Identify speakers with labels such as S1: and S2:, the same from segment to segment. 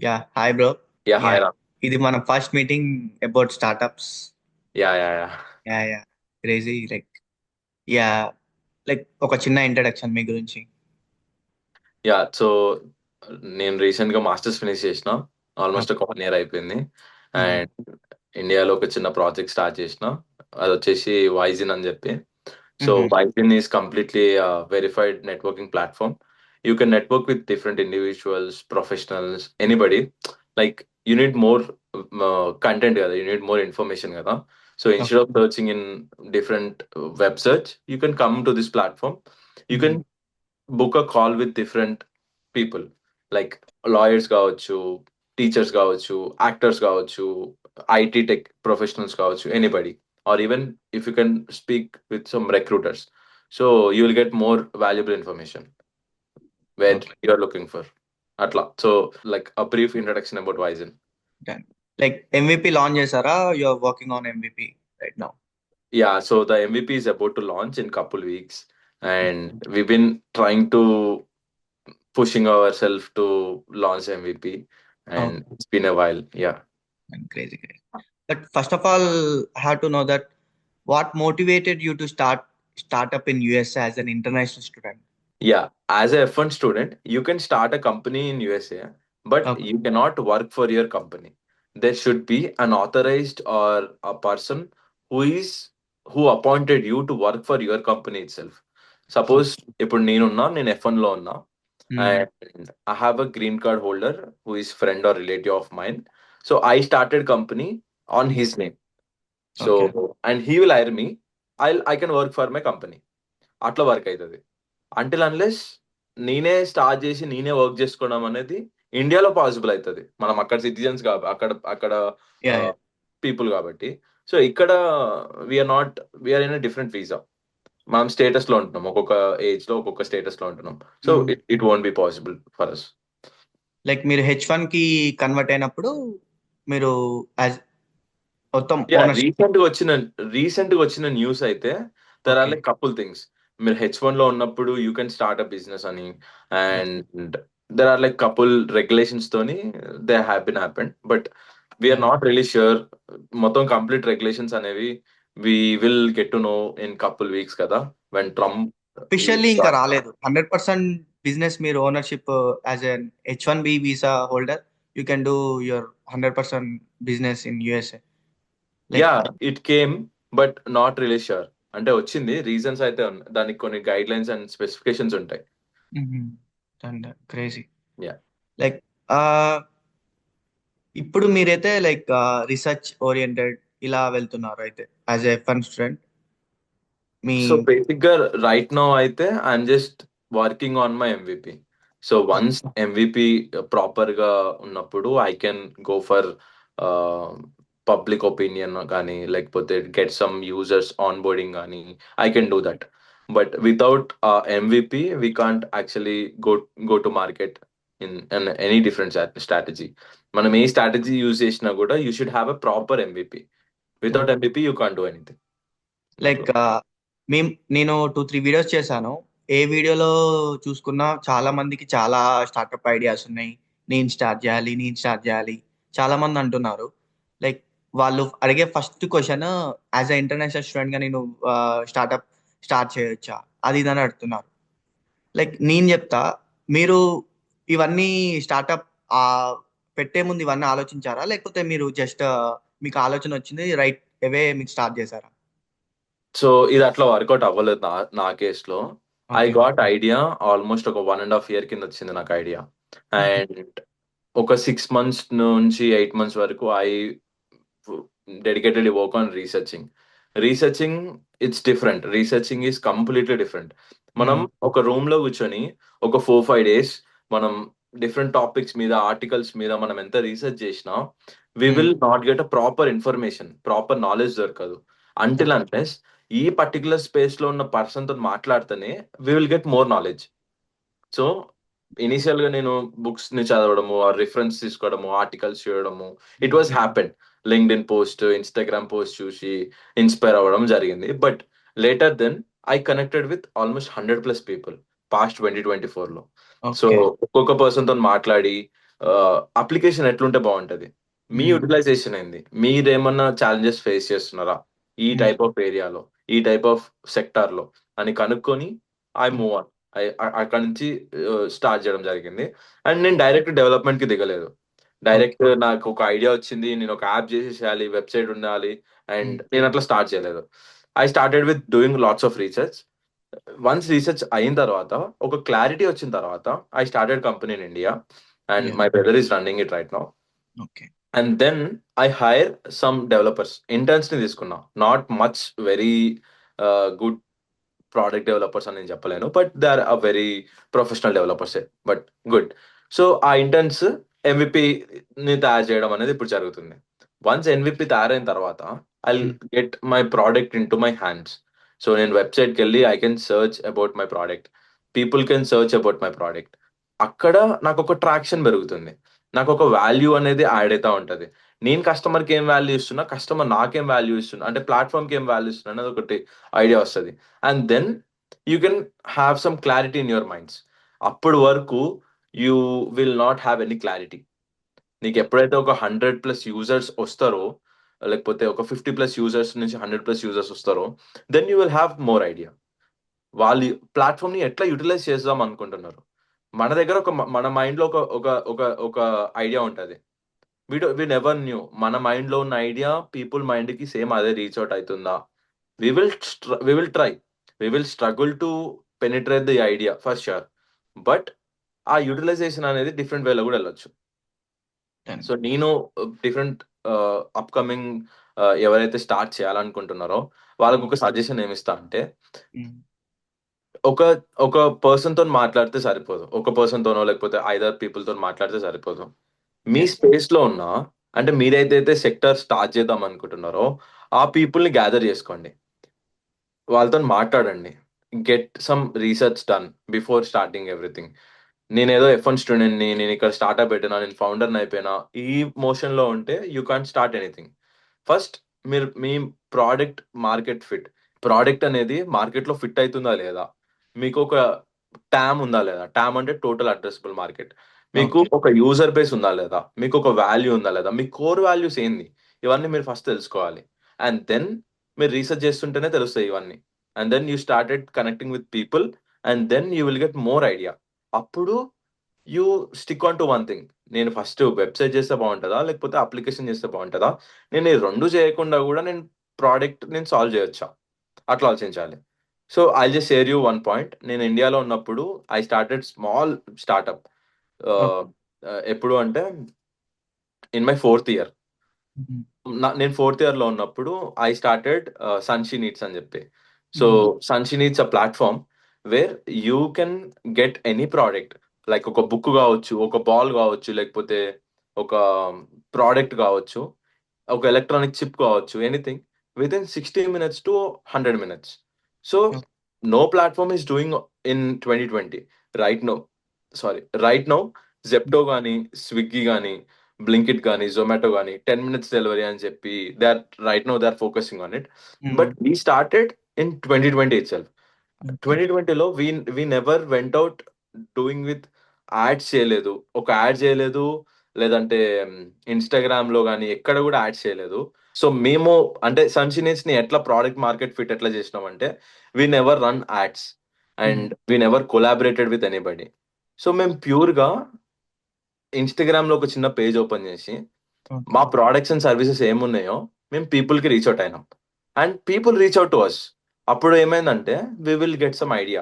S1: Hi bro.
S2: Yeah, hi
S1: Yeah,
S2: Ram.
S1: ఇది మన first meeting about startups.
S2: Yeah.
S1: Yeah yeah crazy yeah ఒక చిన్న introduction మీ గురించి.
S2: So నేను రీసెంట్ గా మాస్టర్స్ ఫినిష్ చేసిన. ఆల్మోస్ట్ ఒక 1 ఇయర్ అయిపోయింది. అండ్ ఇండియాలో ఒక చిన్న ప్రాజెక్ట్ స్టార్ట్ చేసిన. అది వచ్చేసి వైజిన్ అని చెప్పి. సో వైజిన్ is completely verified networking platform. You can network with different individuals, professionals, anybody. Like you need more content కదా, యూ నీడ్ మోర్ ఇన్ఫర్మేషన్ కదా. So instead of searching in different web search, you can come to this platform. You can book a call with different people, like lawyers కావచ్చు, teachers కావచ్చు, actors కావచ్చు, IT tech professionals కావచ్చు, anybody. Or even if you can speak with some recruiters, so you will get more valuable information where
S1: okay,
S2: you are looking for. అట్లా. So like a brief introduction about వైజన్.
S1: Done. MVP launch చేశారా? You are working on MVP right now?
S2: So the MVP is about to launch in couple weeks, and we've been trying to pushing ourselves to launch MVP, and
S1: okay,
S2: it's been a while. Yeah.
S1: Crazy. But first of all I have to know that what motivated you to start up in US as an international student?
S2: Yeah, as a F1 student, you can start a company in USA, but
S1: okay,
S2: you cannot work for your company. There should be an authorized or a person who is who appointed you to work for your company itself. Suppose ఇప్పుడు నేను F1 లో ఉన్నా, and I have a green card holder who is friend or relative of mine. So I started company on his name. So
S1: okay.
S2: and he will hire me. I can work for my company. అట్లా work అవుతుంది. Until unless నేనే start చేసి నేనే work చేసుకోవడం అనేది ఇండియాలో possible అవుతుంది. మనం అక్కడ సిటిజన్స్ అక్కడ అక్కడ
S1: యా,
S2: పీపుల్ కాబట్టి. సో ఇక్కడ we are not, we are in different visa. మనం స్టేటస్ లో ఉంటున్నాం, ఒక్కొక్క ఏజ్ లో ఒక్కొక్క స్టేటస్ లో ఉంటున్నాం. So it won't be possible for us.
S1: మీరు H1 కి కన్వర్ట్ అయినప్పుడు మీరు యాజ్ మొత్తం
S2: యా
S1: ఓనర్షిప్.
S2: రీసెంట్ గా వచ్చిన న్యూస్ అయితే there are
S1: okay.
S2: Like couple things. మీరు H1 లో ఉన్నప్పుడు you can start a business అని, and there are like couple regulations తోని they happen. But we're not really sure. మొత్తం కంప్లీట్ రెగ్యులేషన్స్ అనేవి we will get to know in couple weeks కదా, when Trump.
S1: Officially ఇంకా రాలేదు 100% business. మీరు ownership as an H1B visa holder you can do your 100% business in USA. Like
S2: yeah, it came, but not really sure. అంటే వచ్చింది, reasons అయితే ఉన్నాయి, దానికి కొన్ని గైడ్ లైన్స్ అండ్ స్పెసిఫికేషన్స్ ఉంటాయి.
S1: క్రేజీ.
S2: యా.
S1: లైక్ ఇప్పుడు మీరైతే రీసెర్చ్ ఓరియంటెడ్ ఇలా వెళ్తున్నారు అయితే as a fun student me.
S2: So basic గా రైట్ నో అయితే I'm just working on my MVP. So once MVP proper గా ఉన్నప్పుడు I can go for public opinion కానీ, లేకపోతే get some users on boarding కానీ, I can do that. But without MVP we can't actually go to market in any different strategy. మనం ఏ strategy use చేసినా కూడా you should have a proper MVP. Without MVP you can't do anything.
S1: Like మేము నేను 2-3 videos చేశాను. ఏ వీడియోలో చూసుకున్నా చాలా మందికి చాలా స్టార్టప్ ఐడియాస్ ఉన్నాయి. నేను స్టార్ట్ చేయాలి చాలా మంది అంటున్నారు. లైక్ వాళ్ళు అడిగే first question, as a international student గా నేను స్టార్టప్ స్టార్ట్ చేయొచ్చా, అది ఇదని అడుగుతున్నారు. నేను చెప్తా, మీరు ఇవన్నీ స్టార్టప్ పెట్టే ముందు ఇవన్నీ ఆలోచించారా, లేకపోతే మీరు జస్ట్ మీకు ఆలోచన వచ్చింది రైట్ అవే మీకు స్టార్ట్ చేశారా?
S2: సో ఇది అట్లా వర్కౌట్ అవ్వలేదు నా కేసులో. I
S1: okay.
S2: Got idea almost ఒక 1.5 year కింద వచ్చింది నాకు ఐడియా. అండ్ ఒక 6 months నుంచి 8 months వరకు I dedicatedly work on researching. It's different. Researching is completely different. మనం ఒక రూమ్ లో కూర్చొని ఒక 4-5 days మనం డిఫరెంట్ టాపిక్స్ మీద, ఆర్టికల్స్ మీద మనం ఎంత రీసెర్చ్ చేసినా we will not get a proper information, proper knowledge దొరకదు. అంటిల్ అన్లెస్ ఈ పర్టికులర్ స్పేస్ లో ఉన్న పర్సన్ తో మాట్లాడితేనే we will get more knowledge. So initial గా నేను బుక్స్ ని చదవడము, రిఫరెన్స్ తీసుకోవడము, ఆర్టికల్స్ చూడడము, it was happen. LinkedIn post, Instagram post చూసి ఇన్స్పైర్ అవ్వడం జరిగింది. But later then I connected with almost 100+ people past 2024 లో. So
S1: okay.
S2: ఒక్కొక్క పర్సన్ తో మాట్లాడి అప్లికేషన్ ఎట్లుంటే బాగుంటది, మీ యూటిలైజేషన్ ఏంది, మీరేమన్నా ఛాలెంజెస్ ఫేస్ చేస్తున్నారా ఈ టైప్ ఆఫ్ ఏరియాలో, ఈ టైప్ ఆఫ్ సెక్టార్ లో అని కనుక్కొని ఐ మూవ్ ఆన్. అక్కడ నుంచి స్టార్ట్ చేయడం జరిగింది. అండ్ నేను డైరెక్ట్ డెవలప్మెంట్ కి దిగలేదు. డైరెక్ట్ నాకు ఒక ఐడియా వచ్చింది, నేను ఒక యాప్ చేసేసేయాలి, వెబ్సైట్ ఉండాలి, అండ్ నేను అట్లా స్టార్ట్ చేయలేదు. I started with doing lots of research. Once research అయిన తర్వాత, ఒక క్లారిటీ వచ్చిన తర్వాత, I started company in India and my brother is running it right now.
S1: Okay.
S2: And then I hire some developers, interns ని తీసుకున్నా. Not much very good product developers అని నేను చెప్పలేను, but they are a very professional developers, but good. So ఆ interns ని తయారు చేయడం అనేది ఇప్పుడు జరుగుతుంది. వన్స్ MVP తయారైన తర్వాత I get my product in to my hands. So నేను వెబ్సైట్కి వెళ్ళి I can search about my product, people can search about my product. అక్కడ నాకు ఒక ట్రాక్షన్ పెరుగుతుంది, నాకు ఒక వాల్యూ అనేది యాడ్ అవుతా ఉంటది. నేను కస్టమర్కి ఏం వాల్యూ ఇస్తున్నా, కస్టమర్ నాకేం వాల్యూ ఇస్తున్నా, అంటే ప్లాట్ఫామ్కి ఏం వాల్యూ ఇస్తున్నా అనేది ఒకటి ఐడియా వస్తుంది. And then you can have some clarity in your minds. అప్పటి వరకు you will not have any clarity. నీకు ఎప్పుడైతే ఒక 100+ యూజర్స్ వస్తారో, లేకపోతే ఒక 50+ యూజర్స్ నుంచి 100+ యూజర్స్ వస్తారో, then you will have more idea వాళ్ళు ప్లాట్ఫామ్ ని ఎట్లా యూటిలైజ్ చేద్దాం అనుకుంటున్నారు. మన దగ్గర మన మైండ్ లో ఒక ఒక ఒక ఒక ఐడియా ఉంటది. వి నెవర్ న్యూ మన మైండ్ లో ఉన్న ఐడియా పీపుల్ మైండ్ కి సేమ్ అదే రీచ్ అవుట్ అవుతుందా. We will we will try, we will struggle to penetrate the idea for sure. But ఆ యూటిలైజేషన్ అనేది డిఫరెంట్ వేలో కూడా వెళ్ళొచ్చు. సో నేను డిఫరెంట్ అప్కమింగ్ ఎవరైతే స్టార్ట్ చేయాలనుకుంటున్నారో వాళ్ళకు ఒక సజెషన్ ఏమిస్తా అంటే, ఒక ఒక పర్సన్ తో మాట్లాడితే సరిపోదు, ఒక పర్సన్ తోనో లేకపోతే 5 పీపుల్ తో మాట్లాడితే సరిపోదు. మీ స్పేస్ లో ఉన్న, అంటే మీరైతే సెక్టర్ స్టార్ట్ చేద్దాం అనుకుంటున్నారో ఆ పీపుల్ ని గ్యాదర్ చేసుకోండి, వాళ్ళతో మాట్లాడండి. Get some research done before starting everything. నేనేదో F1 స్టూడెంట్ ని, నేను ఇక్కడ స్టార్ట్అప్ పెట్టినా, నేను ఫౌండర్ అయిపోయినా, ఈ మోషన్ లో ఉంటే you can't start anything. First మీరు మీ ప్రోడక్ట్ మార్కెట్ ఫిట్, ప్రోడక్ట్ అనేది మార్కెట్ లో ఫిట్ అవుతుందా లేదా, మీకు ఒక ట్యామ్ ఉందా లేదా, ట్యామ్ అంటే టోటల్ అడ్రసబుల్ మార్కెట్, మీకు ఒక యూజర్ బేస్ ఉందా లేదా, మీకు ఒక వాల్యూ ఉందా లేదా, మీ కోర్ వాల్యూస్ ఏంది, ఇవన్నీ మీరు ఫస్ట్ తెలుసుకోవాలి. అండ్ దెన్ మీరు రీసెర్చ్ చేస్తుంటేనే తెలుస్తాయి ఇవన్నీ. And then you started connecting with people, and then you will get more idea. అప్పుడు you stick on to one thing. నేను ఫస్ట్ వెబ్సైట్ చేస్తే బాగుంటుందా లేకపోతే అప్లికేషన్ చేస్తే బాగుంటుందా, నేను ఈ రెండు చేయకుండా కూడా నేను ప్రోడక్ట్ నేను సాల్వ్ చేయొచ్చా, అట్లా ఆలోచించాలి. So I just share you one point. నేను ఇండియాలో ఉన్నప్పుడు ఐ స్టార్టెడ్ స్మాల్ స్టార్ట్అప్. ఎప్పుడు అంటే ఇన్ మై 4th ఇయర్. నేను 4th ఇయర్ లో ఉన్నప్పుడు ఐ స్టార్టెడ్ సన్షీ నీడ్స్ అని చెప్పి. సో సన్షీ needs a platform where you can get any product, like ఒక బుక్ కావచ్చు, ఒక బాల్ కావచ్చు, లేకపోతే ఒక ప్రోడక్ట్ కావచ్చు, ఒక ఎలక్ట్రానిక్ చిప్ కావచ్చు, anything with in 60 minutes to 100 minutes. So no platform is doing in 2020 right now. Right now Zepto కానీ, స్విగ్గీ కానీ, బ్లింకిట్ కానీ, జొమాటో కానీ 10 minutes డెలివరీ అని చెప్పి they are right now they are focusing on it. But we started in 2020 itself. 2020లో we never went out doing with ads చేయలేదు, ఒక add చేయలేదు, లేదంటే ఇన్స్టాగ్రామ్ లో కానీ ఎక్కడ కూడా యాడ్స్ చేయలేదు. సో మేము అంటే సన్షినీస్ ని ఎట్లా ప్రోడక్ట్ మార్కెట్ ఫిట్ ఎట్లా చేసినాం అంటే, we never run ads and we never collaborated with anybody. So మేము ప్యూర్ గా ఇన్స్టాగ్రామ్ లో ఒక చిన్న పేజ్ ఓపెన్ చేసి మా ప్రోడక్ట్స్ అండ్ సర్వీసెస్ ఏమున్నాయో మేము పీపుల్ కి రీచ్ అవుట్ అయినాం, and people reach out to us. అప్పుడు ఏమైందంటే we will get some idea,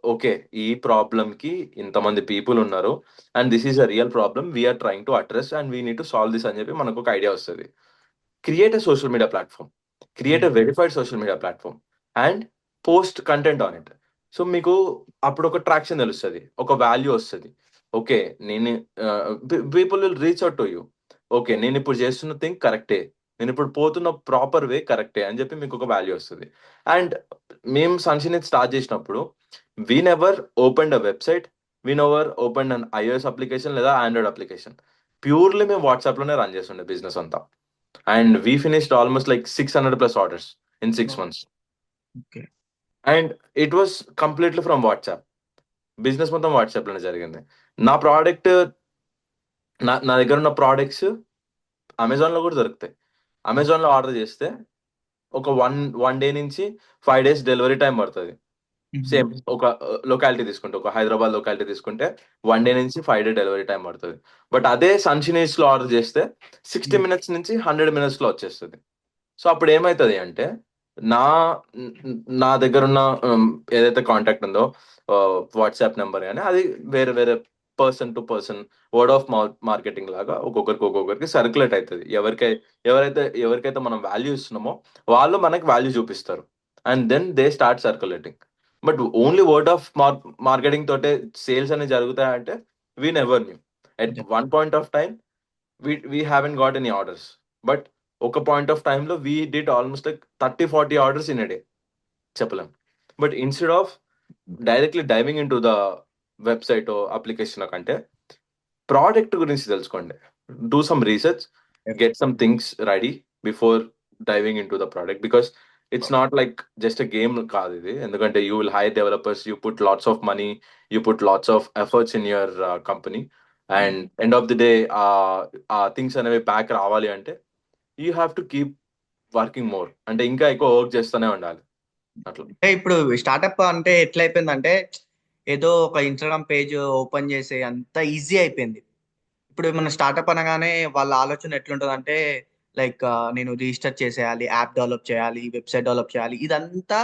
S2: okay ఈ ప్రాబ్లమ్ కి ఇంతమంది పీపుల్ ఉన్నారు, and this is a real problem we're trying to address and we need to solve this అని చెప్పి మనకు ఒక ఐడియా వస్తుంది. Create a social media platform, create a verified social media platform and post content on it. So మీకు అప్పుడు ఒక traction తెలుస్తుంది, ఒక వాల్యూ వస్తుంది. ఓకే నేను people will reach out to you. Okay నేను ఇప్పుడు చేస్తున్న థింగ్ కరెక్టే, నేను ఇప్పుడు పోతున్న ప్రాపర్ వే కరెక్టే అని చెప్పి మీకు ఒక వాల్యూ వస్తుంది. అండ్ మేము సన్షినెట్ స్టార్ట్ చేసినప్పుడు we never open a website, we never open an iOS application లేదా ఆండ్రాయిడ్ అప్లికేషన్. ప్యూర్లీ మేము వాట్సాప్ లోనే రన్ చేస్తుండే బిజినెస్ అంతా. And we finished almost like 600+ orders in 6 months. And it was completely from WhatsApp. Business మొత్తం WhatsApp లోనే జరిగింది. నా product నా దగ్గర ఉన్న ప్రోడక్ట్స్ అమెజాన్లో కూడా దొరుకుతాయి. అమెజాన్లో ఆర్డర్ చేస్తే ఒక వన్ డే నుంచి 5 days డెలివరీ టైం పడుతుంది. సేమ్ ఒక లొకాలిటీ తీసుకుంటే, ఒక హైదరాబాద్ లొకాలిటీ తీసుకుంటే 1 day నుంచి 5 day డెలివరీ టైం పడుతుంది. బట్ అదే సన్షినీస్లో ఆర్డర్ చేస్తే 60 minutes నుంచి 100 minutesలో వచ్చేస్తుంది. సో అప్పుడు ఏమవుతుంది అంటే నా నా దగ్గర ఉన్న ఏదైతే కాంటాక్ట్ ఉందో వాట్సాప్ నెంబర్ కానీ అది వేరే వేరే person to person word of mouth marketing లాగా ఒక్కొక్కరికి సర్క్యులేట్ అవుతుంది. ఎవరికైతే మనం వాల్యూ ఇస్తున్నామో వాళ్ళు మనకి వాల్యూ చూపిస్తారు, and then they start circulating. But only word of marketing తోటే సేల్స్ అనేవి జరుగుతాయంటే we never knew. At one point of time we haven't got any orders, but ఒక పాయింట్ ఆఫ్ టైంలో we did almost like 30-40 orders in a day చెప్పలేం. But instead of directly diving in to the website application కంటే product గురించి తెలుసుకోండి. Do some research, get some things ready before diving in to the product, because it's not like just a game కాదు ఇది. ఎందుకంటే you will hire developers, you put lots of money, you put lots of efforts in your company, and end of the day ah things అనేవి back రావాలి అంటే you have to keep working more, అంటే ఇంకా ఎక్కువ work చేస్తూనే ఉండాలి అట్లా.
S1: అంటే ఇప్పుడు స్టార్టప్ అంటే ఎట్లా అయిపోయిందంటే ఏదో ఒక ఇన్స్టాగ్రామ్ పేజ్ ఓపెన్ చేసే అంత ఈజీ అయిపోయింది. ఇప్పుడు మన స్టార్టప్ అనగానే వాళ్ళ ఆలోచన ఎట్లుంటుంది అంటే లైక్ నేను రిజిస్టర్ చేసేయాలి, యాప్ డెవలప్ చేయాలి, వెబ్సైట్ డెవలప్ చేయాలి. ఇదంతా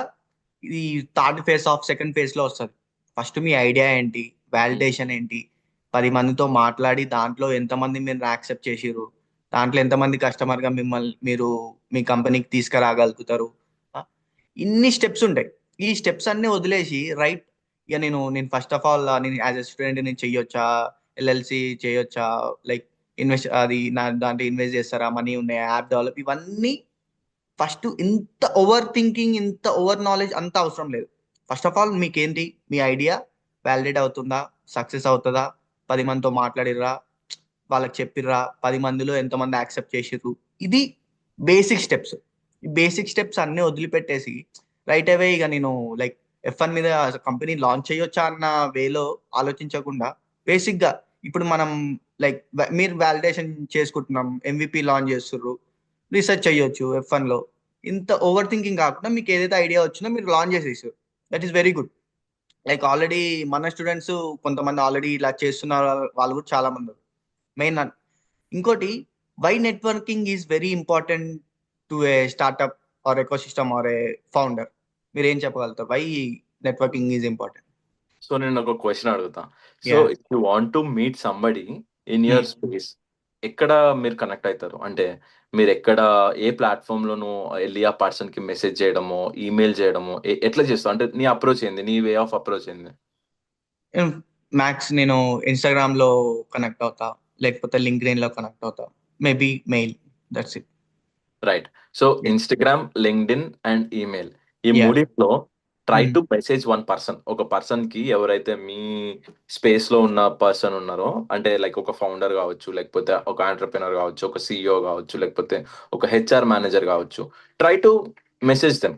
S1: ఈ third phase of second phase లో వస్తుంది. ఫస్ట్ మీ ఐడియా ఏంటి, వాలిడేషన్ ఏంటి, 10 మందితో మాట్లాడి దాంట్లో ఎంతమంది మీరు యాక్సెప్ట్ చేసిర్రు, దాంట్లో ఎంతమంది కస్టమర్ గా మీరు మీ కంపెనీకి తీసుకురాగలుగుతారు. ఆ, ఇన్ని స్టెప్స్ ఉంటాయి. ఈ స్టెప్స్ అన్ని వదిలేసి రైట్ ఇక నేను ఫస్ట్ ఆఫ్ ఆల్ నేను యాజ్ ఎ స్టూడెంట్ నేను చెయ్యొచ్చా, ఎల్ఎల్సి చేయొచ్చా, లైక్ ఇన్వెస్ట్ అది దాంట్లో ఇన్వెస్ట్ చేస్తారా, మనీ ఉన్నాయి, యాప్ డెవలప్, ఇవన్నీ ఫస్ట్ ఇంత ఓవర్ థింకింగ్, ఇంత ఓవర్ నాలెడ్జ్ అంత అవసరం లేదు. ఫస్ట్ ఆఫ్ ఆల్ మీకేంటి, మీ ఐడియా వ్యాలిడేట్ అవుతుందా, సక్సెస్ అవుతుందా, 10 మందితో మాట్లాడిర్రా, వాళ్ళకి చెప్పిర్రా, 10 మందిలో ఎంతమంది యాక్సెప్ట్ చేసిర్రు, ఇది బేసిక్ స్టెప్స్. ఈ బేసిక్ స్టెప్స్ అన్ని వదిలిపెట్టేసి రైట్ అవే ఇక నేను లైక్ F1 మీద కంపెనీ లాంచ్ చేయొచ్చా అన్న వేలో ఆలోచించకుండా బేసిక్ గా ఇప్పుడు మనం లైక్ మీరు వాలిడేషన్ చేసుకుంటున్నాం, MVP లాంచ్ చేస్తుర్రు, రీసెర్చ్ చేయొచ్చు F1 లో. ఇంత ఓవర్ థింకింగ్ కాకుండా మీకు ఏదైతే ఐడియా వచ్చిందో మీరు లాంచ్ చేసేసారు, that is very good. Like already మన స్టూడెంట్స్ కొంతమంది ఆల్రెడీ ఇలా చేస్తున్న వాళ్ళు కూడా చాలా మంది ఉన్నారు. మెయిన్ ఇంకోటి, why networking is very important to a startup or ecosystem or a founder. మీరు ఏం చెప్పగలుగుతారు why networking is important?
S2: So నేను ఒక క్వశ్చన్ అడుగుతా. So if you want to meet somebody in your space, ఎక్కడ మీరు కనెక్ట్ అవుతారు? అంటే మీరు ఎక్కడ, ఏ ప్లాట్ఫామ్ లోను వెళ్ళి ఆ పర్సన్ కి మెసేజ్ చేయడమో, ఈమెయిల్ చేయడమో, ఎట్లా చేస్తావు? అంటే నీ అప్రోచ్ ఏంది, నీ వే ఆఫ్ అప్రోచ్ ఏంది?
S1: మ్యాక్స్ నేను ఇన్స్టాగ్రామ్ లో కనెక్ట్ అవుతా, లేకపోతే లింక్డ్ఇన్ లో కనెక్ట్ అవుతా, maybe mail, that's it.
S2: Right. So Instagram, LinkedIn and email, ఈ
S1: Yeah.
S2: మూడిట్లో try to message one person. ఒక పర్సన్ కి, ఎవరైతే మీ స్పేస్ లో ఉన్న పర్సన్ ఉన్నారో, అంటే లైక్ ఒక ఫౌండర్ కావచ్చు, లేకపోతే ఒక ఆంటర్ప్రినర్ కావచ్చు, ఒక సిఇఓ కావచ్చు, లేకపోతే ఒక హెచ్ఆర్ మేనేజర్ కావచ్చు, try to message them.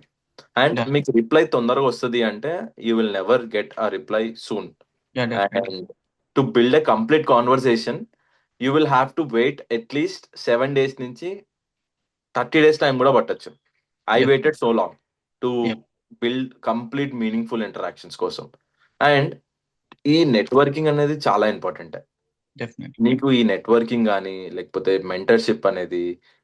S2: And
S1: Yeah.
S2: మీకు రిప్లై తొందరగా వస్తుంది అంటే you will never get a reply soon.
S1: Yeah, definitely.
S2: And to build a complete conversation you will have to wait at least 7 days నుంచి 30 days time కూడా పట్టొచ్చు. I
S1: Yeah.
S2: Waited so long to
S1: Yeah,
S2: build complete meaningful interactions కోసం. And ఈ networking అనేది చాలా important.
S1: definitely.
S2: నీకు ఈ networking కానీ లేకపోతే మెంటర్షిప్ అనేది,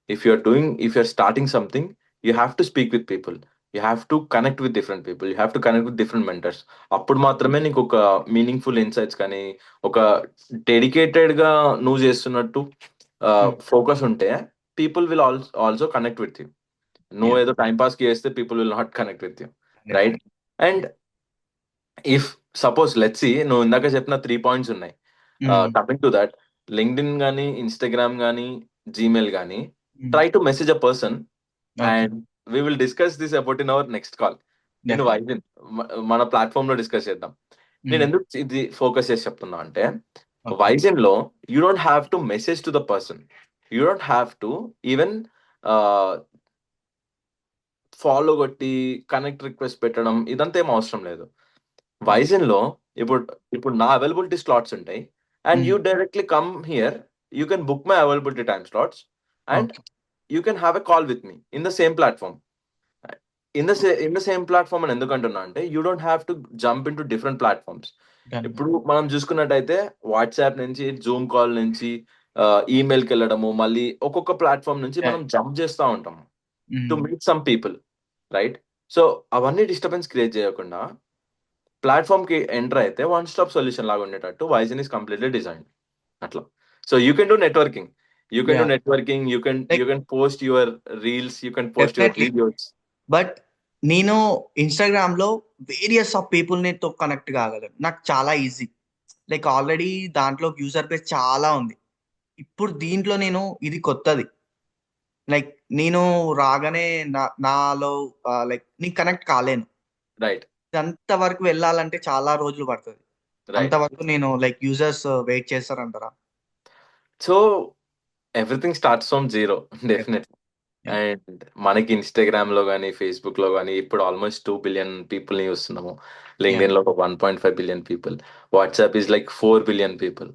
S2: if you're starting something, you have to speak with people, you have to connect with different people, you have to connect with different mentors. అప్పుడు మాత్రమే నీకు ఒక మీనింగ్ఫుల్ ఇన్సైట్స్ కానీ, ఒక డెడికేటెడ్ గా నువ్వు చేస్తున్నట్టు ఫోకస్ ఉంటే people will also connect with you. నువ్వు
S1: Yeah,
S2: ఏదో టైం పాస్ కి చేస్తే people will not connect with you, right?
S1: definitely.
S2: And if suppose let's see, నువ్వు ఇందాక చెప్పిన 3 points ఉన్నాయి. కమింగ్ టు దట్, లింక్డ్ఇన్ కానీ, ఇన్స్టాగ్రామ్ కానీ, జీమెయిల్ కానీ, try to message a person
S1: Okay.
S2: And we will discuss this about in our next call. నేను
S1: Definitely.
S2: వైజన్ మన platform లో డిస్కస్ చేద్దాం. నేను ఎందుకు ఇది ఫోకస్ చేసి చెప్తున్నా అంటే,
S1: Okay.
S2: వైజన్ లో you don't have to message to the person, you don't have to even follow కొట్టి కనెక్ట్ రిక్వెస్ట్ పెట్టడం, ఇదంతా ఏం అవసరం లేదు. వైజన్ లో ఇప్పుడు ఇప్పుడు నా అవైలబిలిటీ స్లాట్స్ ఉంటాయి, and you directly come here you can book my availability time slots and
S1: okay.
S2: you can have a call with me in the same platform. In the same platform అని ఎందుకంటున్నా అంటే you don't have to jump in to different platforms.
S1: Done.
S2: ఇప్పుడు మనం చూసుకున్నట్టయితే WhatsApp నుంచి Zoom call నుంచి ఈమెయిల్కి వెళ్ళడము, మళ్ళీ ఒక్కొక్క ప్లాట్ఫామ్ నుంచి మనం జంప్ చేస్తూ ఉంటాము to meet some people, right? So అవన్నీ డిస్టర్బెన్స్ క్రియేట్ చేయకుండా ప్లాట్ఫామ్ కి ఎంటర్ అయితే వన్ స్టాప్ సొల్యూషన్ లాగా ఉండేటట్టు వైజన్ ఇస్ కంప్లీట్లీ డిజైన్ అట్లా. So you can do networking, you can post your reels, you can post your
S1: definitely.
S2: Videos.
S1: But నేను Instagram లో various of people ని తో కనెక్ట్ కాగలను. నాకు చాలా ఈజీ. లైక్ ఆల్రెడీ దాంట్లో యూజర్ బేస్ చాలా ఉంది. ఇప్పుడు దీంట్లో నేను ఇది కొత్తది. లైక్ నేను రాగానే నాలో లైక్ నీ కనెక్ట్ కాలేను.
S2: రైట్
S1: అంత వరకు వెళ్ళాలంటే చాలా రోజులు పడుతుంది.
S2: రైట్.
S1: అంతవరకు నేను లైక్ యూజర్స్ వెయిట్ చేస్తారంటారా?
S2: So everything starts from zero definitely.
S1: Yeah.
S2: And మనకి ఇన్స్టాగ్రామ్ లో కానీ ఫేస్బుక్ లో కానీ ఇప్పుడు ఆల్మోస్ట్ 2 బిలియన్ పీపుల్ ని చూస్తున్నాము. లింక్డ్ఇన్ లో 1.5 billion people. WhatsApp is like 4 billion people.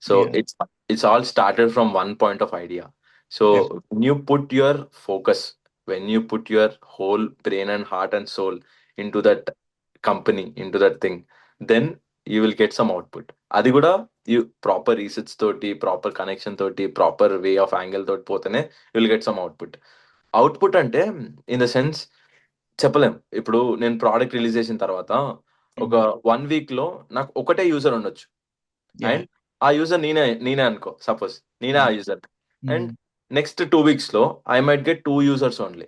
S2: So
S1: Yeah.
S2: It's all started from one point of idea. So when you put your focus, when you put your whole brain and heart and soul into that company, into that thing, then you will get some output. అది కూడా you proper research తోటి, proper connection తోటి, proper way of angle తోటి పోతేనే you will get some output. Output అంటే in the sense చెప్పలేం. ఇప్పుడు నేను ప్రోడక్ట్ రిలీజ్ చేసిన తర్వాత ఒక 1 వీక్ లో నాకు ఒకటే యూజర్ ఉండొచ్చు.
S1: Yeah.
S2: అండ్ ఆ యూజర్ నేనే అనుకో, సపోజ్ నేనే ఆ user. And
S1: Mm.
S2: Next 2 weeks లో I might get 2 users only.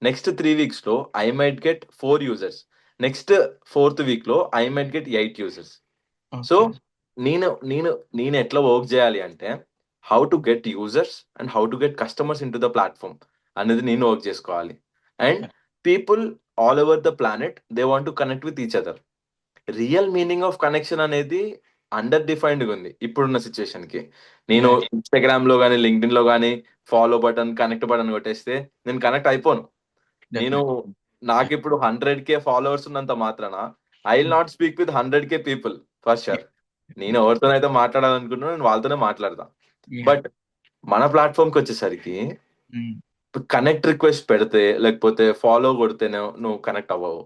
S2: Next 3 weeks లో I might get 4 users. Next 4th week లో I might get 8 users. So
S1: Okay.
S2: నేను నేను నేను ఎట్లా వర్క్ చేయాలి అంటే how to get users and how to get customers in to the platform అనేది నేను వర్క్ చేసుకోవాలి. And people all over the planet they want to connect with each other. Real meaning of connection అనేది under defined ఉంది ఇప్పుడున్న situation కి. నేను
S1: Yeah.
S2: Instagram లో కానీ లింక్డ్ఇన్ లో కానీ ఫాలో బటన్, కనెక్ట్ బటన్ కొట్టేస్తే నేను కనెక్ట్ అయిపోను. నేను
S1: Definitely.
S2: నాకు ఇప్పుడు 100K ఫాలోవర్స్ ఉన్నంత మాత్రాన I will not speak with 100K people for sure. నేను ఎవరితోనైతే మాట్లాడాలనుకుంటున్నా నేను వాళ్ళతోనే మాట్లాడతా.
S1: Yeah.
S2: బట్ మన ప్లాట్ఫామ్ కి వచ్చేసరికి
S1: Mm.
S2: కనెక్ట్ రిక్వెస్ట్ పెడితే లేకపోతే ఫాలో కొడితేనే నువ్వు కనెక్ట్ అవ్వవు.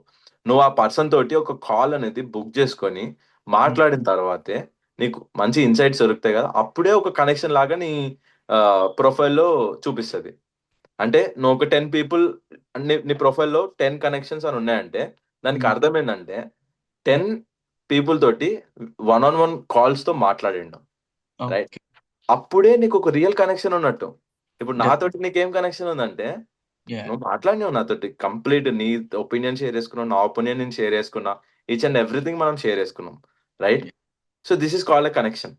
S2: నువ్వు ఆ పర్సన్ తోటి ఒక కాల్ అనేది బుక్ చేసుకొని మాట్లాడిన తర్వాతే నీకు మంచి ఇన్సైట్స్ దొరుకుతాయి కదా, అప్పుడే ఒక కనెక్షన్ లాగా నీ ప్రొఫైల్లో చూపిస్తుంది. అంటే నువ్వు ఒక 10 పీపుల్ నీ ప్రొఫైల్లో 10 కనెక్షన్స్ అని ఉన్నాయంటే దానికి
S1: Mm.
S2: అర్థం ఏంటంటే 10 పీపుల్ తోటి 1-on-1 కాల్స్ తో మాట్లాడిండు, రైట్?
S1: Okay.
S2: అప్పుడే నీకు ఒక రియల్ కనెక్షన్ ఉన్నట్టు. ఇప్పుడు నాతోటి నీకేం కనెక్షన్ ఉందంటే
S1: Yeah.
S2: నువ్వు మాట్లాడినావు నాతోటి, కంప్లీట్ నీ ఒపీనియన్ షేర్ చేసుకున్నావు, నా ఒపీనియన్ నేను షేర్ చేసుకున్నా, ఈచ్ అండ్ ఎవ్రీథింగ్ మనం షేర్ చేసుకున్నాం, right? So this is called a connection.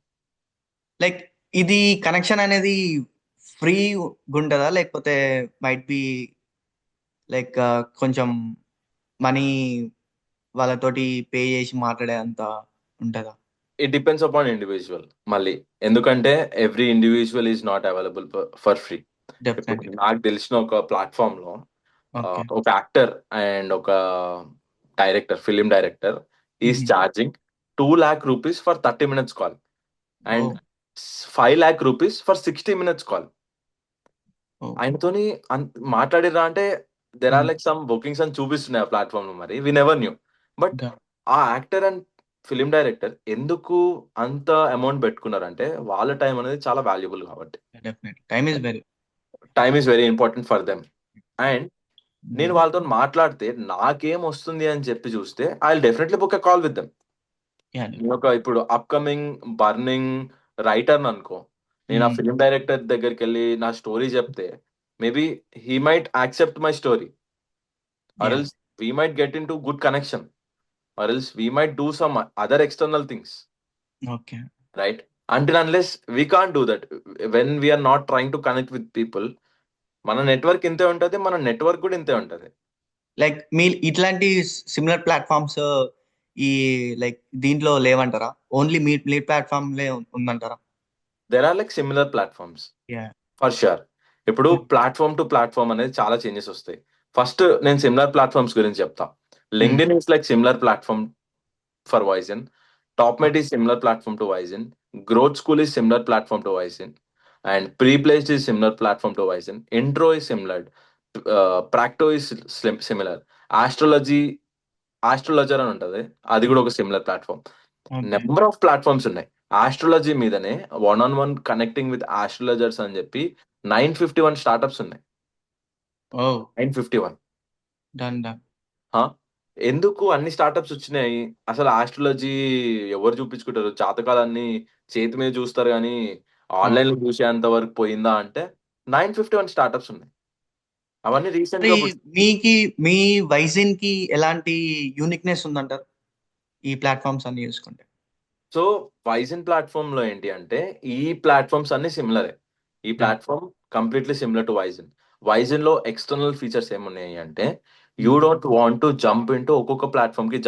S1: Like ఇది కనెక్షన్ అనేది ఫ్రీ ఉంటుందా లేకపోతే మైట్ బి లైక్ కొంచెం మనీ వాళ్ళతోటి పే చేసి మాట్లాడే అంత ఉంటుందా?
S2: It depends upon individual. మళ్ళీ ఎందుకంటే every individual is not available for free.
S1: Definitely.
S2: నాకు తెలిసిన ఒక ప్లాట్ఫామ్ లో
S1: ఓకే.
S2: ఒక యాక్టర్ అండ్ ఒక director, film director is charging 2 lakh rupees for 30 minutes call and 5 lakh rupees for 60 minutes call. ఆయనతోని మాట్లాడిరా అంటే there are like some bookings అని చూపిస్తున్నాయి ఆ ప్లాట్ఫామ్ లో. మరి వి నెవర్ న్యూ. బట్ ఆ యాక్టర్ అండ్ ఫిలిం డైరెక్టర్ ఎందుకు అంత అమౌంట్ పెట్టుకున్నారంటే వాళ్ళ టైం అనేది చాలా వాల్యుబుల్ కాబట్టి. Time is very important for them. And నేను వాళ్ళతో మాట్లాడితే నాకేం వస్తుంది అని చెప్పి చూస్తే I will definitely book a call with them. నేను ఒక ఇప్పుడు అప్కమింగ్ బర్నింగ్ రైటర్ అనుకో, నేను ఆ ఫిలిం డైరెక్టర్ దగ్గరికి వెళ్ళి నా స్టోరీ చెప్తే maybe he might accept my story, or else we might get in to good connection, or else we might do some other external things,
S1: okay.
S2: Right? Until unless we can't do that when we're not trying to connect with people. మన network ఇంతే ఉంటది, మన network కూడా ఇంతే ఉంటది.
S1: Like మీ ఇట్లాంటి similar platforms ఈ like దీంట్లో లేవంటారా? ఓన్లీ మీ ప్లాట్ఫామ్ లే ఉందంటారా?
S2: There are like similar platforms for sure. ఇప్పుడు ప్లాట్ఫామ్ టు ప్లాట్ఫామ్ అనేది చాలా చేంజెస్ వస్తాయి. ఫస్ట్ నేను సిమిలర్ ప్లాట్ఫామ్స్ గురించి చెప్తా. LinkedIn is like similar platform for Vyzen. TopMate is similar platform to Vyzen. Growth School is similar platform to Vyzen. And Preplaced is similar platform to Vyzen. Intro is similar. Practo is similar. Astrology astrologer అని ఉంటుంది, అది కూడా ఒక similar platform.
S1: Okay.
S2: Number of platforms ఉన్నాయి. Astrology మీదనే one on one connecting with astrologers అని చెప్పి 951 startups ఉన్నాయి.
S1: ఓ
S2: 951.
S1: Done done.
S2: ఎందుకు అన్ని స్టార్టప్స్ వచ్చినాయి? అసలు ఆస్ట్రాలజీ ఎవరు చూపించుకుంటారు? జాతకాలన్నీ చేతి మీద చూస్తారు కానీ ఆన్లైన్ లో చూసేంత వరకు పోయిందా అంటే 951 స్టార్టప్స్ ఉన్నాయి. అవన్నీ రీసెంట్ గా
S1: మీకి మీ వైజిన్ కి ఎలాంటి యూనిక్నెస్ ఉందంటారు ఈ ప్లాట్ఫామ్స్ అన్ని చూసుకుంటే?
S2: సో వైజన్ ప్లాట్ఫామ్ లో ఏంటి అంటే ఈ ప్లాట్ఫామ్స్ అన్ని సిమిలరే. ఈ ప్లాట్ఫామ్ కంప్లీట్లీ సిమిలర్ టు వైజన్. వైజన్ లో ఎక్స్టర్నల్ ఫీచర్స్ ఏమున్నాయి అంటే you don't want to jump into ఒక్కొక్క ప్లాట్ఫామ్ కి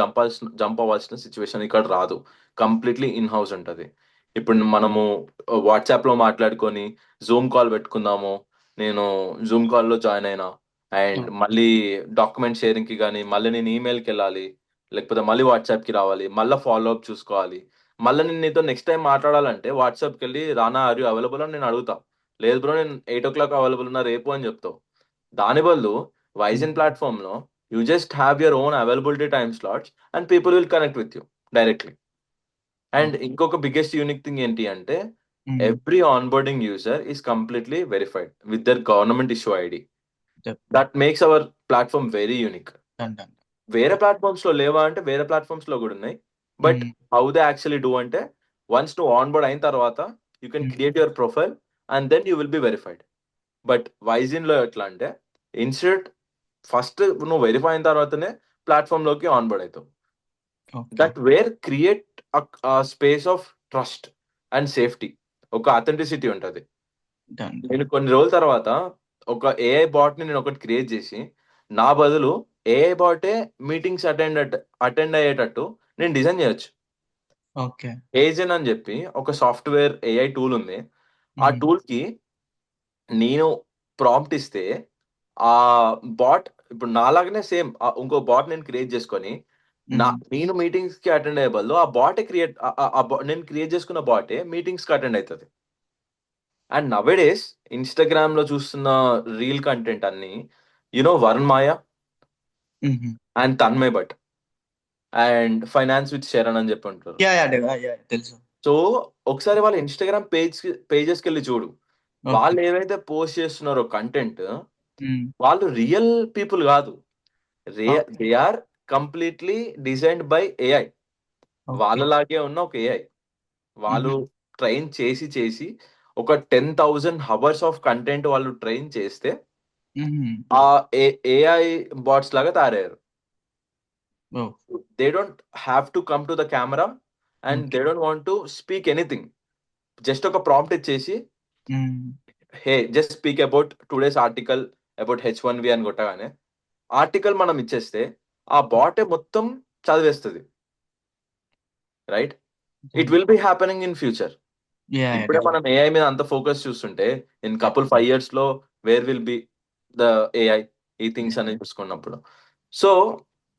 S2: జంప్ అవ్వాల్సిన సిచ్యువేషన్ ఇక్కడ రాదు. కంప్లీట్లీ ఇన్ హౌస్ ఉంటుంది. ఇప్పుడు మనము వాట్సాప్ లో మాట్లాడుకొని జూమ్ కాల్ పెట్టుకుందాము, నేను జూమ్ కాల్ లో జాయిన్ అయినా అండ్ మళ్ళీ డాక్యుమెంట్ షేరింగ్ కి కానీ మళ్ళీ నేను ఈమెయిల్కి వెళ్ళాలి, లేకపోతే మళ్ళీ వాట్సాప్ కి రావాలి, మళ్ళీ ఫాలో అప్ చూసుకోవాలి. మళ్ళీ నేను నీతో నెక్స్ట్ టైం మాట్లాడాలంటే వాట్సాప్కి వెళ్ళి రానా ఆర్ యూ అవైలబుల్ అని నేను అడుగుతా. లేదు బ్రో నేను 8 o'clock అవైలబుల్ ఉన్నా రేపు అని చెప్తావు. దాని బదులు వైజన్ ప్లాట్ఫామ్ లో you just have your own availability time slots and people will connect with you directly. And ఇంకొక బిగ్గెస్ట్ యూనిక్ థింగ్ ఏంటి అంటే every onboarding user is completely verified with their government issue ID. That makes hour platform very unique. వేరే platforms లో లేవా అంటే వేరే platforms లో కూడా ఉన్నాయి. But how they actually do అంటే వన్స్ నువ్వు ఆన్బోర్డ్ అయిన తర్వాత you can create your profile and then you will be verified. But వైజిన్ లో ఎట్లా అంటే ఇన్స్టెడ్ ఫస్ట్ నువ్వు వెరిఫై అయిన తర్వాతనే ప్లాట్ఫామ్ లోకి ఆన్బోర్డ్ అవుతావు. That where create space of trust and safety, ఒక అథెంటిసిటీ ఉంటుంది. నేను కొన్ని రోజుల తర్వాత ఒక ఏఐ బాట్ ని నేను ఒకటి క్రియేట్ చేసి నా బదులు ఏఐ బాటే మీటింగ్స్ అటెండ్ అయ్యేటట్టు నేను డిజైన్ చేయొచ్చు.
S1: ఓకే.
S2: ఏజెన్ అని చెప్పి ఒక సాఫ్ట్వేర్ ఏఐ టూల్ ఉంది. ఆ టూల్ కి నేను ప్రాంప్ట్ ఇస్తే ఆ బాట్ ఇప్పుడు నాలాగనే సేమ్ ఇంకో బాట్ నేను క్రియేట్ చేసుకొని నేను మీటింగ్స్ కి అటెండ్ అయ్యే బదులు ఆ బాటే నేను క్రియేట్ చేసుకున్న బాటే మీటింగ్స్ కి అటెండ్ అవుతుంది. అండ్ నవేడేస్ ఇన్స్టాగ్రామ్ లో చూస్తున్న రీల్ కంటెంట్ అన్ని Varun Maya and Tanmay Bhat and finance with Sharan అని చెప్పి ఉంటారు.
S1: తెలుసు.
S2: సో ఒకసారి వాళ్ళ ఇన్స్టాగ్రామ్ పేజెస్కి వెళ్ళి చూడు, వాళ్ళు ఏవైతే పోస్ట్ చేస్తున్నారో కంటెంట్ వాళ్ళు రియల్ పీపుల్ కాదు. They are completely designed by AI. వాళ్ళలాగే ఉన్న ఒక ఏఐ వాళ్ళు ట్రైన్ చేసి ఒక 10,000 hours ఆఫ్ కంటెంట్ వాళ్ళు ట్రైన్ చేస్తే ఆ ఏఐ బాట్స్ లాగా తయారయ్యారు. They don't have to come to the camera and they don't want to speak anything. Just ఒక ప్రాంప్ట్ ఇచ్చేసి hey just speak about today's article about H1B అని కొట్టగానే article మనం ఇచ్చేస్తే ఆ బాటే మొత్తం చదివేస్తుంది. Right? It will be happening in future. ఇప్పుడే మనం ఏఐ మీద అంత ఫోకస్ చూస్తుంటే ఇన్ కపుల్ 5 years లో where will be the AI ఈ థింగ్స్ అని చూసుకున్నప్పుడు. So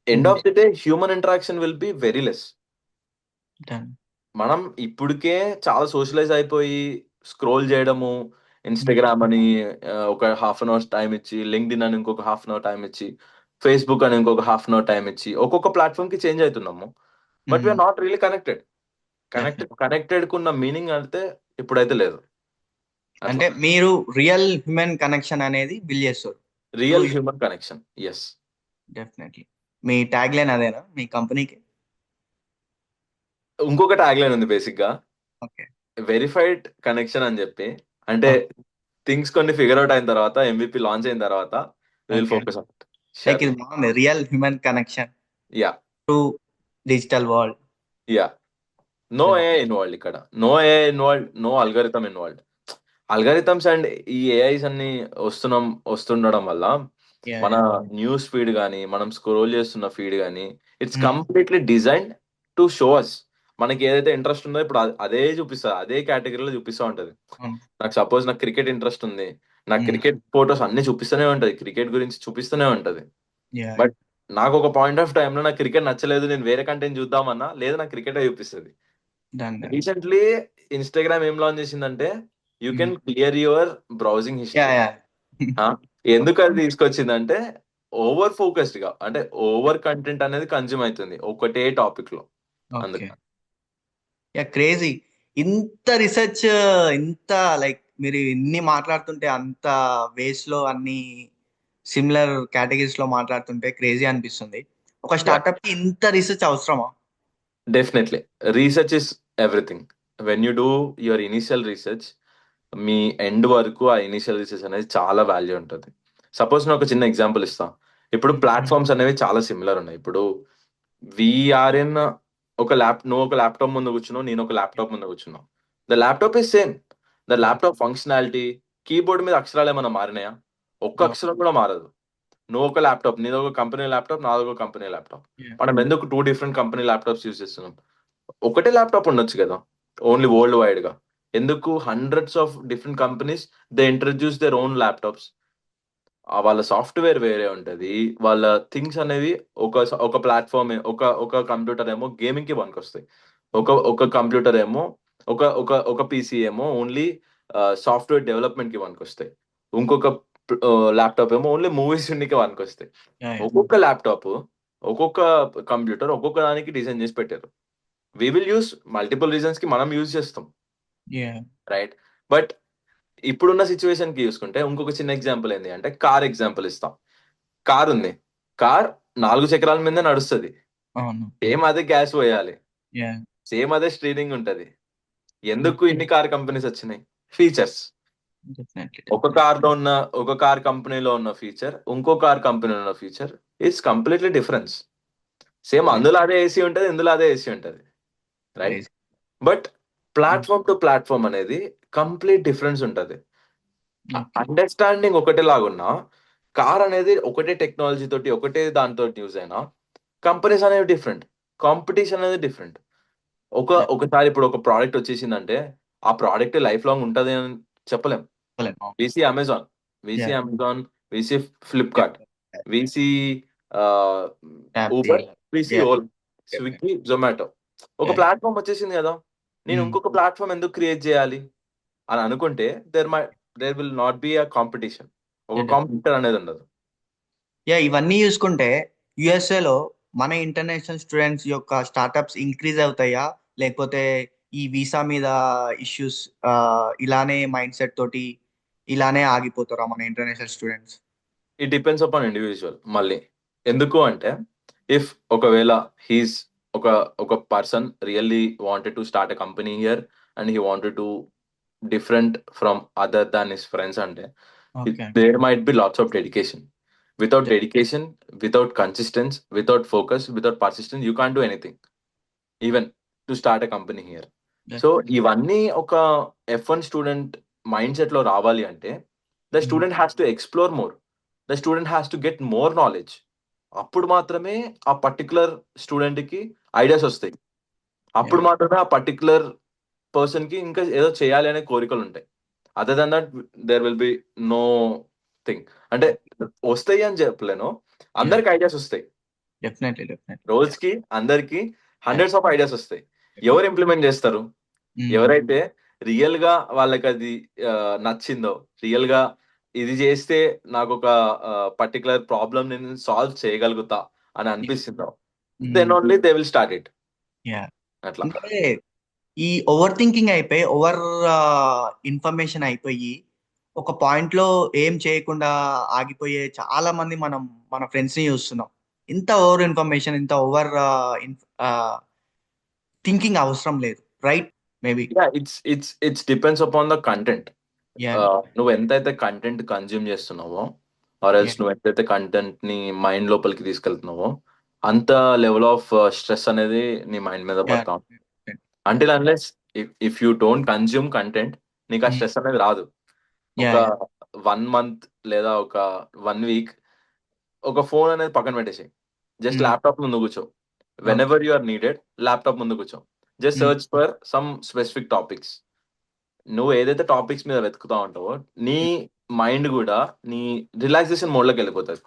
S2: end of the day human interaction will be very less. మనం ఇప్పటికే చాలా సోషలైజ్ అయిపోయి స్క్రోల్ చేయడము, ఇన్స్టాగ్రామ్ అని ఒక 1/2 hour టైం ఇచ్చి, లింక్డ్ఇన్ అని ఇంకొక 1/2 hour టైం ఇచ్చి, ఫేస్బుక్ అని ఇంకొక 1/2 hour టైం ఇచ్చి ఒక్కొక్క ప్లాట్ఫామ్ కి చేంజ్ అవుతున్నాము. But we're not really connected కున్న మీనింగ్ అంటే ఇప్పుడైతే లేదు.
S1: అంటే మీరు రియల్ హ్యూమన్ కనెక్షన్ అనేది బిల్డ్ చేస్తారు.
S2: Real human connection, yes
S1: definitely. మీ ట్యాగ్ లైన్ అదేనా మీ కంపెనీకి?
S2: ఇంకొక ట్యాగ్ లైన్ ఉంది బేసిక్ గా,
S1: ఓకే,
S2: వెరిఫైడ్ కనెక్షన్ అని చెప్పి. అంటే థింగ్స్ కొన్ని ఫిగర్ అవుట్ అయిన తర్వాత MVP లాంచ్ అయిన తర్వాత will focus on it.
S1: Like ఇది బాగుంది, real human connection
S2: yeah
S1: to digital world.
S2: Yeah no AI involved ఇక్కడ, no AI involved, no algorithm involved. Algorithms and ఈ ఏఐస్ అన్ని వస్తుండడం వల్ల మన న్యూస్ ఫీడ్ కానీ మనం స్క్రోల్ చేస్తున్న ఫీడ్ కానీ it's completely designed to show us. మనకి ఏదైతే ఇంట్రెస్ట్ ఉందో ఇప్పుడు అదే చూపిస్తుంది, అదే కేటగిరీలో చూపిస్తూ ఉంటది. నాకు సపోజ్ నాకు క్రికెట్ ఇంట్రెస్ట్ ఉంది, నాకు క్రికెట్ ఫొటోస్ అన్ని చూపిస్తూనే ఉంటది, క్రికెట్ గురించి చూపిస్తూనే ఉంటది. బట్ నాకు ఒక పాయింట్ ఆఫ్ టైమ్ లో నాకు క్రికెట్ నచ్చలేదు, నేను వేరే కంటెంట్ చూద్దామన్నా లేదు నాకు క్రికెట్ చూపిస్తుంది. రీసెంట్లీ ఇన్స్టాగ్రామ్ ఏం లాంచ్ చేసిందంటే you can clear your browsing
S1: yeah
S2: history.
S1: Yeah
S2: ఎందుకు అది తీసుకొచ్చిందంటే ఓవర్ ఫోకస్డ్ గా, అంటే ఓవర్ కంటెంట్ అనేది కన్జ్యూమ్ అవుతుంది ఒకటే టాపిక్ లో.
S1: ఓకే.
S2: అందుకని
S1: యా క్రేజీ. ఇంత రీసెర్చ్, ఇంత లైక్ మీరు ఇన్ని మాట్లాడుతుంటే, అంత వేస్ లో అన్ని సిమిలర్ కేటగిరీస్ లో మాట్లాడుతుంటే క్రేజీ అనిపిస్తుంది. ఒక స్టార్ట్అప్ కి ఇంత రీసెర్చ్ అవసరమా?
S2: Definitely research is everything. When you do your initial research, me end వరకు ఆ ఇనిషియల్ రీసెర్చ్ అనేది చాలా వాల్యూ ఉంటుంది. సపోజ్ నేను ఒక చిన్న ఎగ్జాంపుల్ ఇస్తా. ఇప్పుడు ప్లాట్ఫామ్స్ అనేవి చాలా సిమిలర్ ఉన్నాయి. ఇప్పుడు వీఆర్ ఇన్ నువ్వు ఒక ల్యాప్టాప్ ముందు కూర్చున్నావు, నేను ఒక ల్యాప్టాప్ ముందు కూర్చున్నావు. The laptop is same. The laptop functionality, keyboard మీద అక్షరాలు ఏమైనా మారినాయా? ఒక్క
S1: No.
S2: అక్షరం కూడా మారదు. నువ్వు ఒక ల్యాప్టాప్, నీది ఒక కంపెనీ ల్యాప్టాప్, నాది ఒక కంపెనీ ల్యాప్టాప్.
S1: Yeah.
S2: మనం ఎందుకు 2 డిఫరెంట్ కంపెనీ ల్యాప్టాప్స్ యూజ్ చేస్తున్నాం? ఒకటే ల్యాప్టాప్ ఉండొచ్చు కదా, ఓన్లీ వరల్డ్ వైడ్ గా. ఎందుకు hundreds of different companies they introduce their own laptops? వాళ్ళ సాఫ్ట్వేర్ వేరే ఉంటది, వాళ్ళ థింగ్స్ అనేవి. ఒక ప్లాట్ఫామ్, ఒక కంప్యూటర్ ఏమో గేమింగ్ కి పనికొస్తాయి, ఒక కంప్యూటర్ ఏమో, ఒక పీసీ ఏమో ఓన్లీ సాఫ్ట్వేర్ డెవలప్మెంట్ కి పనికొస్తాయి, ఇంకొక ల్యాప్టాప్ ఏమో ఓన్లీ మూవీస్ చూడడానికి పనికొస్తాయి.
S1: Yeah, yeah.
S2: ఒక్కొక్క ల్యాప్టాప్, ఒక్కొక్క కంప్యూటర్ ఒక్కొక్క దానికి డిజైన్ చేసి పెట్టారు. We will use multiple reasons కి మనం యూజ్ చేస్తాం,
S1: Yeah.
S2: రైట్? బట్ ఇప్పుడున్న సిచ్యువేషన్ కి చూసుకుంటే ఇంకొక చిన్న ఎగ్జాంపుల్ ఏంటి అంటే, కార్ ఎగ్జాంపుల్ ఇస్తాం. కార్ ఉంది, కార్ 4 చక్రాల మీద నడుస్తుంది,
S1: అవును.
S2: సేమ్ అదే గ్యాస్ పోయాలి,
S1: యా
S2: సేమ్ అదే స్టీరింగ్ ఉంటది. ఎందుకు ఇన్ని కార్ కంపెనీస్ వచ్చినాయి? ఫీచర్స్.
S1: డెఫినెట్లీ.
S2: ఒక కార్ కంపెనీలో ఉన్న ఫీచర్ ఇంకో కార్ కంపెనీలో ఉన్న feature it's completely difference. Same అందులో అదే ఏసీ ఉంటది, ఇందులో అదే ఏసీ ఉంటది, right? But platform to platform అనేది కంప్లీట్ డిఫరెన్స్ ఉంటది. అండర్స్టాండింగ్ ఒకటే లాగున్నా, కార్ అనేది ఒకటే టెక్నాలజీ తోటి ఒకటే దాంతో యూజ్ అయినా, కంపెనీస్ అనేవి డిఫరెంట్, కాంపిటీషన్ అనేది డిఫరెంట్. ఒకసారి ఇప్పుడు ఒక ప్రోడక్ట్ వచ్చేసిందంటే ఆ ప్రోడక్ట్ లైఫ్ లాంగ్ ఉంటది అని చెప్పలేం. VC Amazon, VC Flipkart, VC Uber, VC Ola, Swiggy, Zomato. ఒక ప్లాట్ఫామ్ వచ్చేసింది కదా, నేను ఇంకొక ప్లాట్ఫామ్ ఎందుకు క్రియేట్ చేయాలి అని అనుకుంటే there will not be a competition. ఒక కాంపిటీటర్ అనేది ఉండదు.
S1: యా ఇవన్నీ చూసుకుంటే USA లో మన ఇంటర్నేషనల్ స్టూడెంట్స్ యొక్క స్టార్టప్స్ ఇంక్రీజ్ అవుతాయా, లేకపోతే ఈ వీసా మీద ఇష్యూస్ ఇలానే మైండ్ సెట్ తోటి ఇలానే ఆగిపోతారా మన international students?
S2: It depends upon individual. మళ్ళీ ఎందుకు అంటే, ఇఫ్ ఒకవేళ హీస్ ఒక ఒక person really wanted to start a company here and he wanted to different from other than his friends అంటే, there might be lots of dedication. Without dedication, without consistence, without focus, without persistence, you can't do anything even to start a company here. So ఇవన్నీ ఒక F1 student mind set లో రావాలి అంటే, the student has to explore more, the student has to get more knowledge. అప్పుడు మాత్రమే ఆ particular student కి ideas వస్తాయి, అప్పుడు మాత్రమే ఆ పర్టికులర్ పర్సన్ కి ఇంకా ఏదో చేయాలి అనే కోరికలు ఉంటాయి. Other than that there will be no thing. అంటే వస్తాయి అని చెప్పలేను, అందరికి ఐడియాస్ వస్తాయి.
S1: డెఫినెట్లీ
S2: రోజుకి అందరికి హండ్రెడ్స్ ఆఫ్ ఐడియాస్ వస్తాయి. ఎవరు ఇంప్లిమెంట్ చేస్తారు? ఎవరైతే రియల్ గా వాళ్ళకి అది నచ్చిందో, రియల్ గా ఇది చేస్తే నాకు ఒక పర్టికులర్ ప్రాబ్లమ్ నేను సాల్వ్ చేయగలుగుతా అని అనిపిస్తుందో, then only they will start it. అట్లా
S1: అంటే ఈ ఓవర్ థింకింగ్ అయిపోయి, ఓవర్ ఇన్ఫర్మేషన్ అయిపోయి, ఒక పాయింట్ లో ఏం చేయకుండా ఆగిపోయే చాలా మంది మన ఫ్రెండ్స్ ని చూస్తున్నాం. ఇంత ఓవర్ ఇన్ఫర్మేషన్, ఇంత ఓవర్ థింకింగ్ అవసరం లేదు, right? Maybe
S2: it's depends upon the content. నువ్వు ఎంతైతే కంటెంట్ కన్జ్యూమ్ చేస్తున్నావో, ఆర్ ఎల్స్ నువ్వు ఎంతైతే కంటెంట్ ని మైండ్ లోపలికి తీసుకెళ్తున్నావో, అంత లెవెల్ ఆఫ్ స్ట్రెస్ అనేది నీ మైండ్ మీద పడతా ఉంటుంది. Until unless if you don't consume content, నీకు ఆ స్ట్రెస్ అనేది రాదు. ఒక 1 month లేదా ఒక 1 week ఒక ఫోన్ అనేది పక్కన పెట్టేసి జస్ట్ ల్యాప్టాప్ ముందు కూర్చో. Whenever you are needed, laptop ముందు కూర్చో. Just search for some specific topics. నువ్వు ఏదైతే టాపిక్స్ మీద వెతుకుతా ఉంటావో, నీ మైండ్ కూడా నీ రిలాక్సేషన్ మోడ్ లోకి వెళ్ళిపోతుంది.